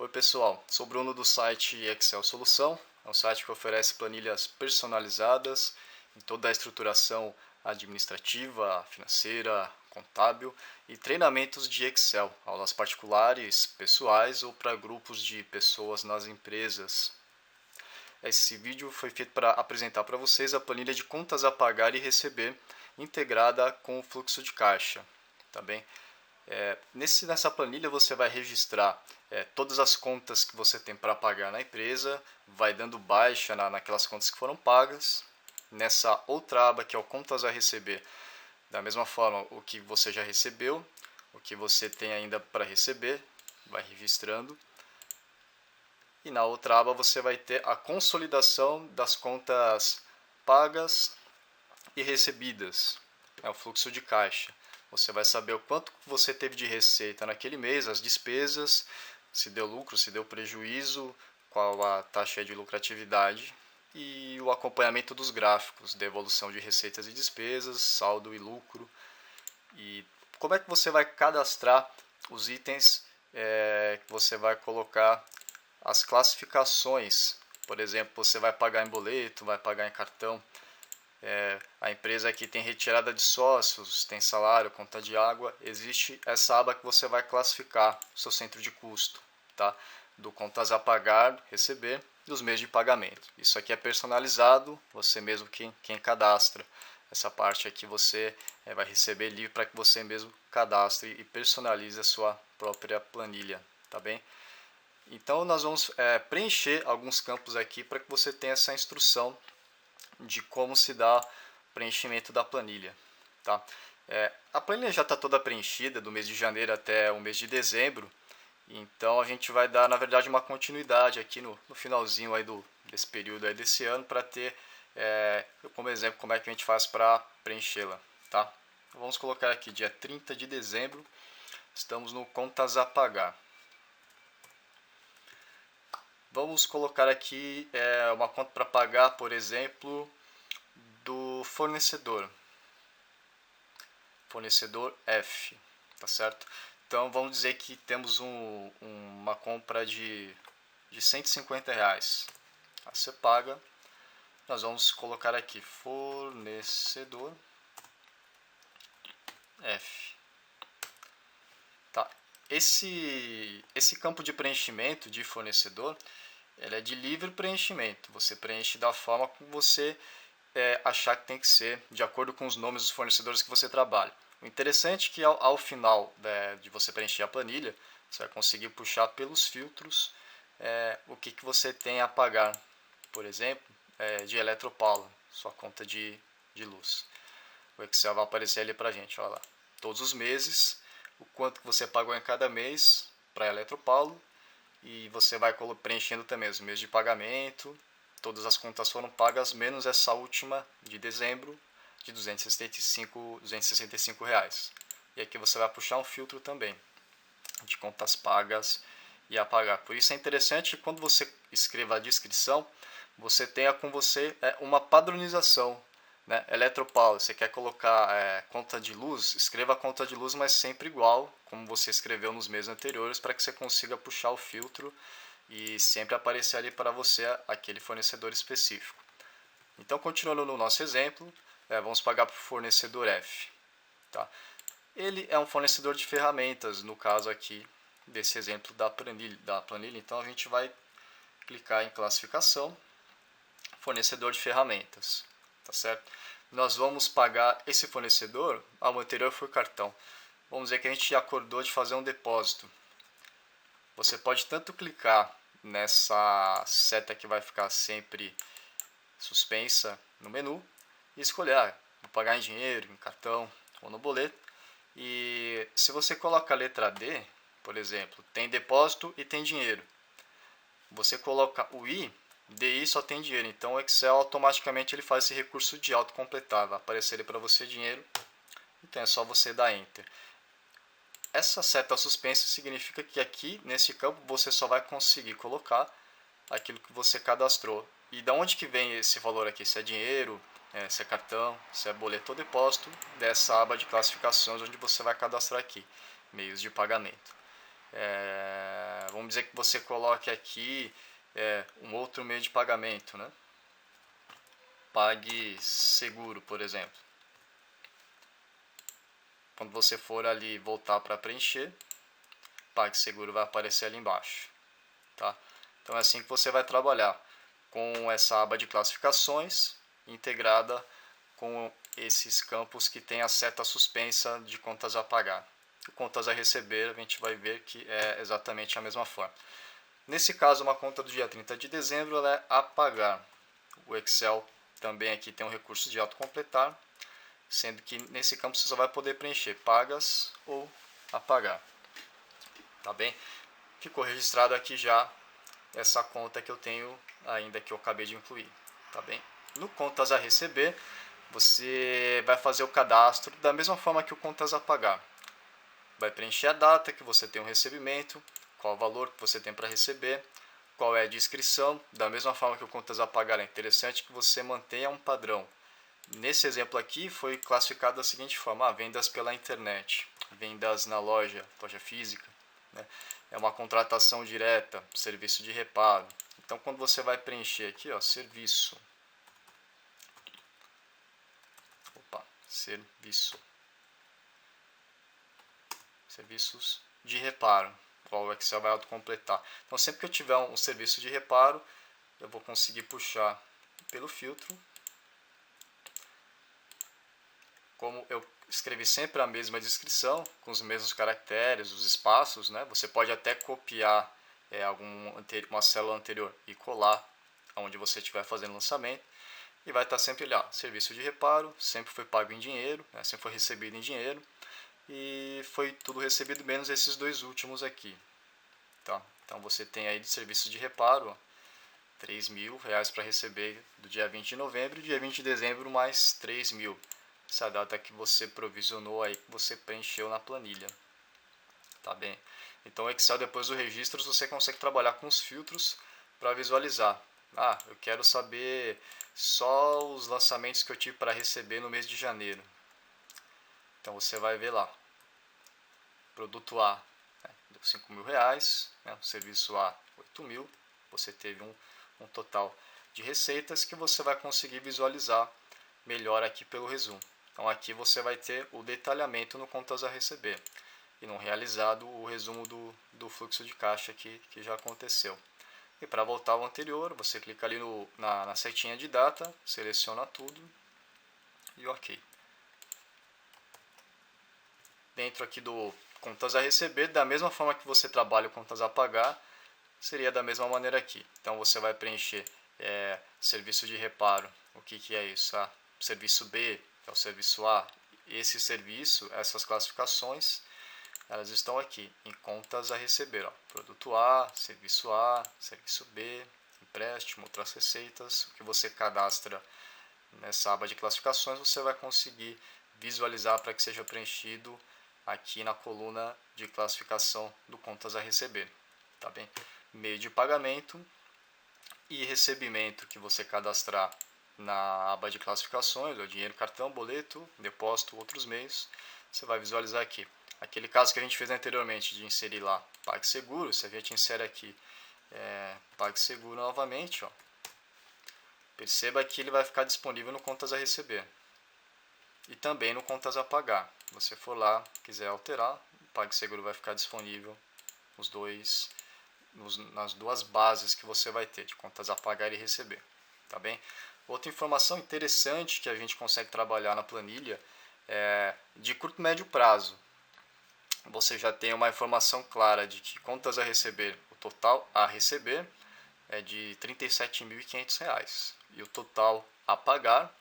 Oi pessoal, sou Bruno do site Excel Solução. É um site que oferece planilhas personalizadas em toda a estruturação administrativa, financeira, contábil e treinamentos de Excel, aulas particulares, pessoais ou para grupos de pessoas nas empresas. Esse vídeo foi feito para apresentar para vocês a planilha de contas a pagar e receber integrada com o fluxo de caixa. Tá bem? Nessa planilha você vai registrar todas as contas que você tem para pagar na empresa, vai dando baixa naquelas contas que foram pagas. Nessa outra aba que é o contas a receber, da mesma forma o que você já recebeu, o que você tem ainda para receber, vai registrando. E na outra aba você vai ter a consolidação das contas pagas e recebidas, é o fluxo de caixa. Você vai saber o quanto você teve de receita naquele mês, as despesas, se deu lucro, se deu prejuízo, qual a taxa de lucratividade e o acompanhamento dos gráficos de evolução de receitas e despesas, saldo e lucro. E como é que você vai cadastrar os itens que você vai colocar as classificações. Por exemplo, você vai pagar em boleto, vai pagar em cartão. A empresa aqui tem retirada de sócios, tem salário, conta de água. Existe essa aba que você vai classificar o seu centro de custo, tá? Do contas a pagar, receber e os meios de pagamento. Isso aqui é personalizado, você mesmo quem cadastra. Essa parte aqui você vai receber livre para que você mesmo cadastre e personalize a sua própria planilha, tá bem? Então nós vamos preencher alguns campos aqui para que você tenha essa instrução de como se dá o preenchimento da planilha. Tá? A planilha já está toda preenchida do mês de janeiro até o mês de dezembro, então a gente vai dar na verdade uma continuidade aqui no finalzinho aí desse período aí desse ano para ter como exemplo como é que a gente faz para preenchê-la. Tá? Vamos colocar aqui dia 30 de dezembro, estamos no contas a pagar. Vamos colocar aqui uma conta para pagar, por exemplo, do fornecedor. Fornecedor F, tá certo? Então vamos dizer que temos uma compra de R$ 150. Aí você paga, nós vamos colocar aqui fornecedor F. Tá. Esse campo de preenchimento de fornecedor, ele é de livre preenchimento. Você preenche da forma como você achar que tem que ser, de acordo com os nomes dos fornecedores que você trabalha. O interessante é que ao final de você preencher a planilha, você vai conseguir puxar pelos filtros o que você tem a pagar. Por exemplo, de Eletropaulo, sua conta de luz. O Excel vai aparecer ali para a gente, olha lá. Todos os meses, o quanto que você pagou em cada mês para a Eletropaulo, e você vai preenchendo também os meses de pagamento. Todas as contas foram pagas, menos essa última de dezembro, de R$ 265. E aqui você vai puxar um filtro também, de contas pagas e a pagar. Por isso é interessante que quando você escreva a descrição, você tenha com você uma padronização. Né? Eletropaulo, você quer colocar conta de luz, escreva a conta de luz, mas sempre igual, como você escreveu nos meses anteriores, para que você consiga puxar o filtro e sempre aparecer ali para você aquele fornecedor específico. Então, continuando no nosso exemplo, vamos pagar para o fornecedor F. Tá? Ele é um fornecedor de ferramentas, no caso aqui desse exemplo da planilha. Então, a gente vai clicar em classificação, fornecedor de ferramentas. Tá certo? Nós vamos pagar esse fornecedor, o anterior foi cartão. Vamos dizer que a gente acordou de fazer um depósito. Você pode tanto clicar nessa seta que vai ficar sempre suspensa no menu e escolher, vou pagar em dinheiro, em cartão ou no boleto. E se você coloca a letra D, por exemplo, tem depósito e tem dinheiro. Você coloca o I, DI só tem dinheiro, então o Excel automaticamente ele faz esse recurso de autocompletar, vai aparecer para você dinheiro, então é só você dar Enter. Essa seta suspensa significa que aqui nesse campo você só vai conseguir colocar aquilo que você cadastrou. E da onde que vem esse valor aqui? Se é dinheiro, se é cartão, se é boleto ou depósito, dessa aba de classificações onde você vai cadastrar aqui, meios de pagamento. Vamos dizer que você coloque aqui um outro meio de pagamento, né? PagSeguro, por exemplo. Quando você for ali voltar para preencher, PagSeguro vai aparecer ali embaixo. Tá? Então é assim que você vai trabalhar com essa aba de classificações integrada com esses campos que tem a seta suspensa de contas a pagar. Contas a receber, a gente vai ver que é exatamente a mesma forma. Nesse caso, uma conta do dia 30 de dezembro ela é a pagar. O Excel também aqui tem um recurso de autocompletar, sendo que nesse campo você só vai poder preencher pagas ou a pagar. Tá bem? Ficou registrado aqui já essa conta que eu tenho ainda, que eu acabei de incluir. Tá bem? No contas a receber, você vai fazer o cadastro da mesma forma que o contas a pagar. Vai preencher a data que você tem o recebimento, qual o valor que você tem para receber, qual é a descrição. Da mesma forma que o contas a pagar, é interessante que você mantenha um padrão. Nesse exemplo aqui foi classificado da seguinte forma: vendas pela internet, vendas na loja física, né? É uma contratação direta, serviço de reparo. Então quando você vai preencher aqui, ó, serviço, serviços de reparo, qual o Excel vai autocompletar. Então sempre que eu tiver um serviço de reparo, eu vou conseguir puxar pelo filtro. Como eu escrevi sempre a mesma descrição, com os mesmos caracteres, os espaços, né? Você pode até copiar uma célula anterior e colar onde você estiver fazendo lançamento. E vai estar sempre lá, serviço de reparo, sempre foi pago em dinheiro, né? Sempre foi recebido em dinheiro. E foi tudo recebido menos esses dois últimos aqui. Tá? Então você tem aí de serviço de reparo, R$3.000 para receber do dia 20 de novembro e dia 20 de dezembro mais 3.000. Essa data que você provisionou aí, que você preencheu na planilha. Tá bem? Então o Excel, depois do registro, você consegue trabalhar com os filtros para visualizar. Eu quero saber só os lançamentos que eu tive para receber no mês de janeiro. Então você vai ver lá. Produto A, né, deu R$5.000, né, o serviço A, 8.000. Você teve um total de receitas que você vai conseguir visualizar melhor aqui pelo resumo. Então aqui você vai ter o detalhamento no contas a receber e não realizado o resumo do fluxo de caixa que já aconteceu. E para voltar ao anterior, você clica ali na setinha de data, seleciona tudo e ok. Dentro aqui do contas a receber, da mesma forma que você trabalha o contas a pagar, seria da mesma maneira aqui. Então você vai preencher serviço de reparo. O que é isso? Serviço B, que é o serviço A. Esse serviço, essas classificações, elas estão aqui em contas a receber. Produto A, serviço B, empréstimo, outras receitas. O que você cadastra nessa aba de classificações, você vai conseguir visualizar para que seja preenchido aqui na coluna de classificação do contas a receber. Tá bem? Meio de pagamento e recebimento que você cadastrar na aba de classificações, o dinheiro, cartão, boleto, depósito, outros meios, você vai visualizar aqui. Aquele caso que a gente fez anteriormente de inserir lá PagSeguro, se a gente insere aqui PagSeguro novamente, ó, perceba que ele vai ficar disponível no contas a receber e também no contas a pagar. Se você for lá, quiser alterar, o PagSeguro vai ficar disponível nas duas bases que você vai ter, de contas a pagar e receber. Tá bem? Outra informação interessante que a gente consegue trabalhar na planilha é de curto e médio prazo. Você já tem uma informação clara de que contas a receber, o total a receber é de R$ 37.500 e o total a pagar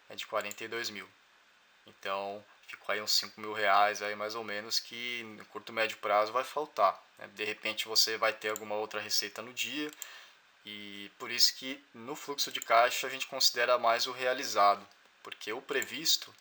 é de 42.000. Então ficou aí uns R$5.000 aí mais ou menos que no curto e médio prazo vai faltar. De repente você vai ter alguma outra receita no dia e por isso que no fluxo de caixa a gente considera mais o realizado, porque o previsto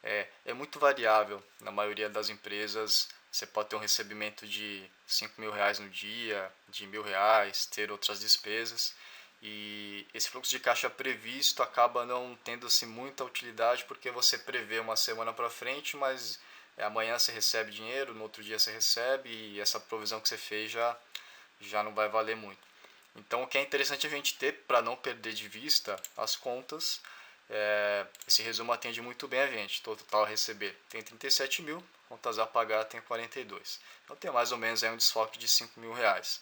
é muito variável. Na maioria das empresas você pode ter um recebimento de R$5.000 no dia, de R$1.000, ter outras despesas. E esse fluxo de caixa previsto acaba não tendo assim, muita utilidade porque você prevê uma semana para frente, mas amanhã você recebe dinheiro, no outro dia você recebe e essa provisão que você fez já não vai valer muito. Então o que é interessante a gente ter para não perder de vista as contas, esse resumo atende muito bem a gente. Total a receber tem 37 mil, contas a pagar tem 42. Então tem mais ou menos aí um desfalque de 5 mil reais.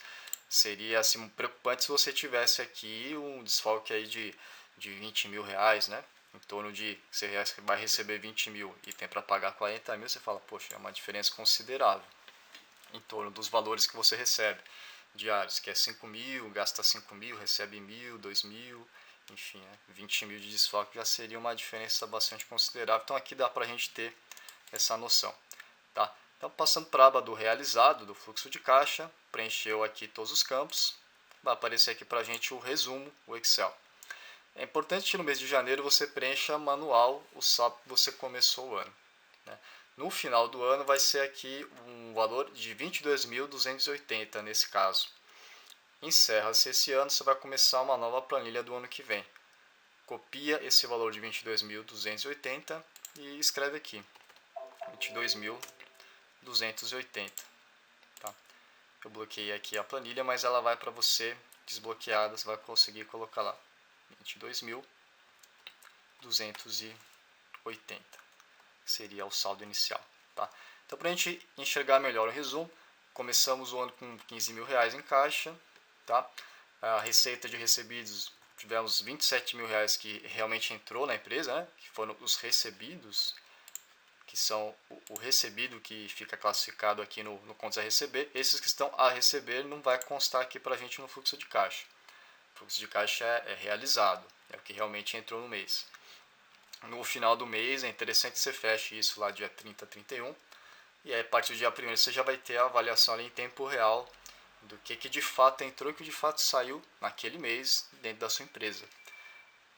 Seria assim, preocupante se você tivesse aqui um desfalque aí de 20 mil reais, né? Em torno de, você vai receber 20 mil e tem para pagar 40 mil, você fala, poxa, é uma diferença considerável em torno dos valores que você recebe diários, que é 5 mil, gasta 5 mil, recebe 1.000, 2.000, enfim, 20 mil de desfalque já seria uma diferença bastante considerável. Então aqui dá para a gente ter essa noção. Tá? Então passando para a aba do realizado, do fluxo de caixa, preencheu aqui todos os campos, vai aparecer aqui para a gente o resumo, o Excel. É importante que no mês de janeiro você preencha manual o SAP que você começou o ano. Né? No final do ano vai ser aqui um valor de 22.280 nesse caso. Encerra-se esse ano, você vai começar uma nova planilha do ano que vem. Copia esse valor de 22.280 e escreve aqui 22.280. Tá? Eu bloqueei aqui a planilha, mas ela vai para você desbloqueada, você vai conseguir colocar lá 22.280. Seria o saldo inicial. Tá? Então, para a gente enxergar melhor o resumo, começamos o ano com 15 mil reais em caixa. Tá? A receita de recebidos, tivemos 27 mil reais que realmente entrou na empresa, né? Que foram os recebidos, que são o recebido que fica classificado aqui no contas a receber. Esses que estão a receber não vai constar aqui para a gente no fluxo de caixa. O fluxo de caixa é realizado, é o que realmente entrou no mês. No final do mês é interessante que você feche isso lá dia 30, 31, e aí a partir do dia 1º você já vai ter a avaliação ali em tempo real do que de fato entrou e que de fato saiu naquele mês dentro da sua empresa.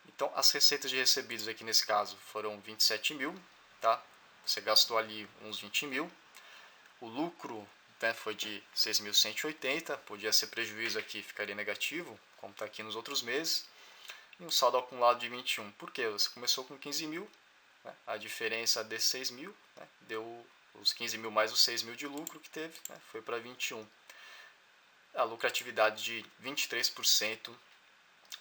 Então as receitas de recebidos aqui nesse caso foram 27 mil, tá? Você gastou ali uns 20 mil. O lucro, né, foi de 6.180, podia ser prejuízo aqui, ficaria negativo, como está aqui nos outros meses. E um saldo acumulado de 21. Por quê? Você começou com 15 mil, né? A diferença de 6 mil, né? Deu os 15 mil mais os 6 mil de lucro que teve, né? Foi para 21. A lucratividade de 23%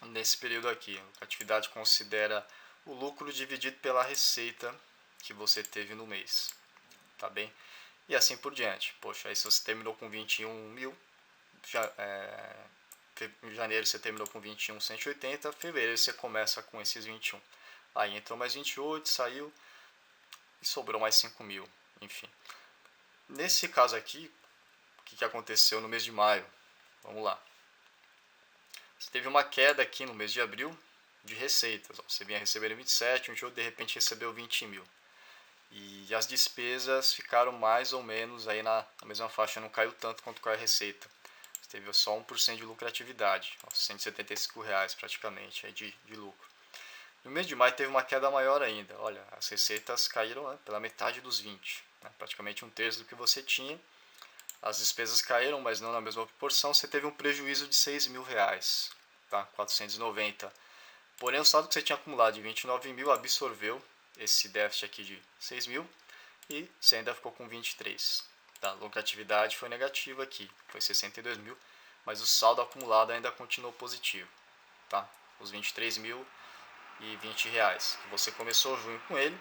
nesse período aqui. A lucratividade considera o lucro dividido pela receita que você teve no mês. Tá bem? E assim por diante. Poxa, aí se você terminou com 21 mil, em janeiro você terminou com 21.180, fevereiro você começa com esses 21. Aí entrou mais 28, saiu e sobrou mais 5 mil, enfim. Nesse caso aqui, o que aconteceu no mês de maio? Vamos lá. Você teve uma queda aqui no mês de abril de receitas. Você vinha recebendo 27, 28, de repente recebeu 20 mil. E as despesas ficaram mais ou menos aí na mesma faixa, não caiu tanto quanto caiu a receita. Você teve só 1% de lucratividade, R$ 175 reais praticamente aí de lucro. No mês de maio teve uma queda maior ainda. Olha, as receitas caíram, né, pela metade dos 20, né, praticamente um terço do que você tinha. As despesas caíram, mas não na mesma proporção. Você teve um prejuízo de 6 mil reais, tá? 490. Porém, o saldo que você tinha acumulado de 29 mil absorveu esse déficit aqui de 6 mil e você ainda ficou com 23. Tá? A lucratividade foi negativa aqui, foi 62 mil, mas o saldo acumulado ainda continuou positivo. Tá? Os 23 mil e 20 reais. Você começou junho com ele,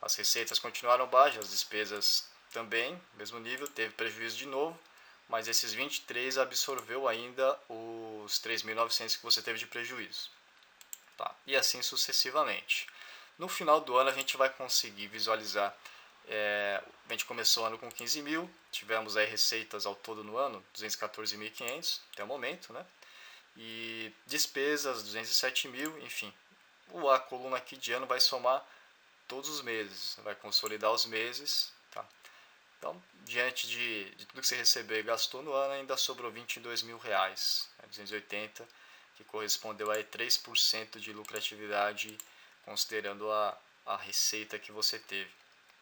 as receitas continuaram baixas, as despesas também, mesmo nível, teve prejuízo de novo, mas esses 23 absorveu ainda os 3.900 que você teve de prejuízo. Tá? E assim sucessivamente. No final do ano a gente vai conseguir visualizar, a gente começou o ano com 15 mil, tivemos aí receitas ao todo no ano, 214.500 até o momento, né? E despesas, 207 mil, enfim. A coluna aqui de ano vai somar todos os meses, vai consolidar os meses. Tá? Então, diante de tudo que você recebeu e gastou no ano, ainda sobrou 22 mil reais, 280, que correspondeu a 3% de lucratividade, considerando a receita que você teve.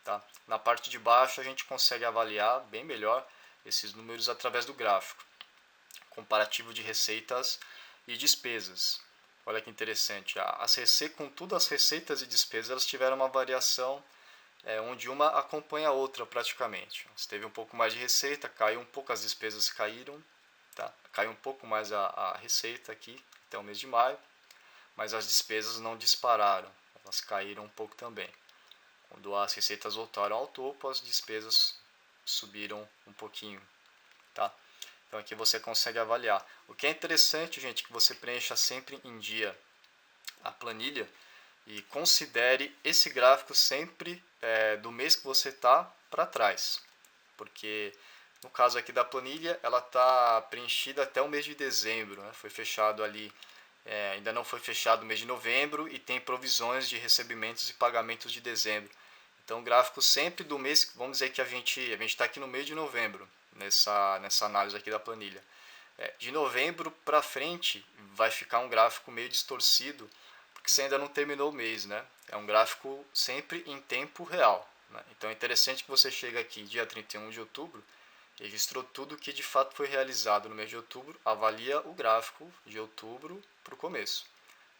Tá? Na parte de baixo, a gente consegue avaliar bem melhor esses números através do gráfico comparativo de receitas e despesas. Olha que interessante, com tudo as receitas e despesas elas tiveram uma variação onde uma acompanha a outra praticamente. Você teve um pouco mais de receita, caiu um pouco, as despesas caíram, tá? Caiu um pouco mais a receita aqui até o mês de maio, mas as despesas não dispararam, elas caíram um pouco também. Quando as receitas voltaram ao topo, as despesas subiram um pouquinho, tá? Então aqui você consegue avaliar. O que é interessante, gente, que você preencha sempre em dia a planilha e considere esse gráfico sempre do mês que você está para trás, porque no caso aqui da planilha ela está preenchida até o mês de dezembro, né? Foi fechado ali, ainda não foi fechado o mês de novembro e tem provisões de recebimentos e pagamentos de dezembro. Então o gráfico sempre do mês, vamos dizer que a gente está aqui no mês de novembro, nessa análise aqui da planilha. De novembro para frente vai ficar um gráfico meio distorcido, porque você ainda não terminou o mês, né? É um gráfico sempre em tempo real, né? Então é interessante que você chegue aqui dia 31 de outubro, registrou tudo que de fato foi realizado no mês de outubro, avalia o gráfico de outubro para o começo,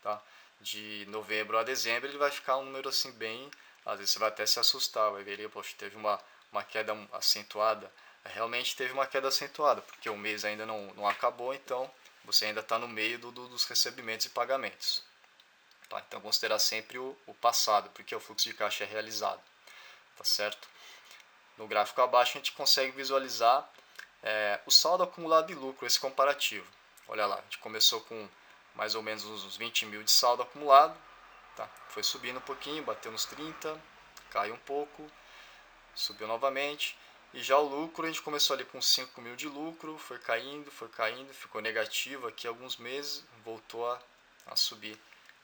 tá? De novembro a dezembro ele vai ficar um número assim bem, às vezes você vai até se assustar, vai ver, poxa, teve uma queda acentuada. Realmente teve uma queda acentuada, porque o mês ainda não acabou, então você ainda está no meio dos recebimentos e pagamentos. Tá? Então considerar sempre o passado, porque o fluxo de caixa é realizado. Tá certo? No gráfico abaixo a gente consegue visualizar o saldo acumulado de lucro, esse comparativo. Olha lá, a gente começou com mais ou menos uns 20 mil de saldo acumulado, tá? Foi subindo um pouquinho, bateu nos 30, caiu um pouco, subiu novamente. E já o lucro, a gente começou ali com 5 mil de lucro, foi caindo, ficou negativo aqui alguns meses, voltou a subir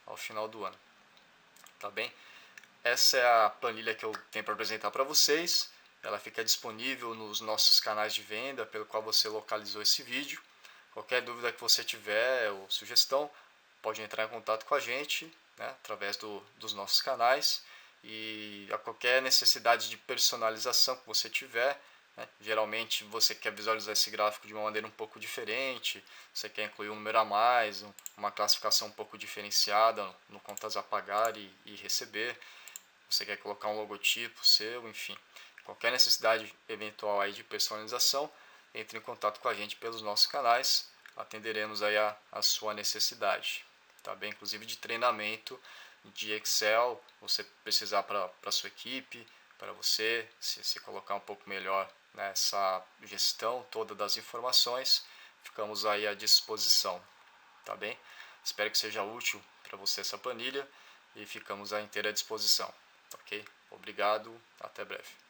ao final do ano. Tá bem? Essa é a planilha que eu tenho para apresentar para vocês. Ela fica disponível nos nossos canais de venda pelo qual você localizou esse vídeo. Qualquer dúvida que você tiver ou sugestão, pode entrar em contato com a gente, né, através dos nossos canais. E a qualquer necessidade de personalização que você tiver, né, geralmente você quer visualizar esse gráfico de uma maneira um pouco diferente, você quer incluir um número a mais, uma classificação um pouco diferenciada no contas a pagar e receber, você quer colocar um logotipo seu, enfim, qualquer necessidade eventual aí de personalização, entre em contato com a gente pelos nossos canais, atenderemos aí a sua necessidade, tá bem? Inclusive de treinamento de Excel, você precisar para a sua equipe, para você se colocar um pouco melhor nessa gestão toda das informações, ficamos aí à disposição, tá bem? Espero que seja útil para você essa planilha e ficamos à inteira disposição, ok? Obrigado, até breve.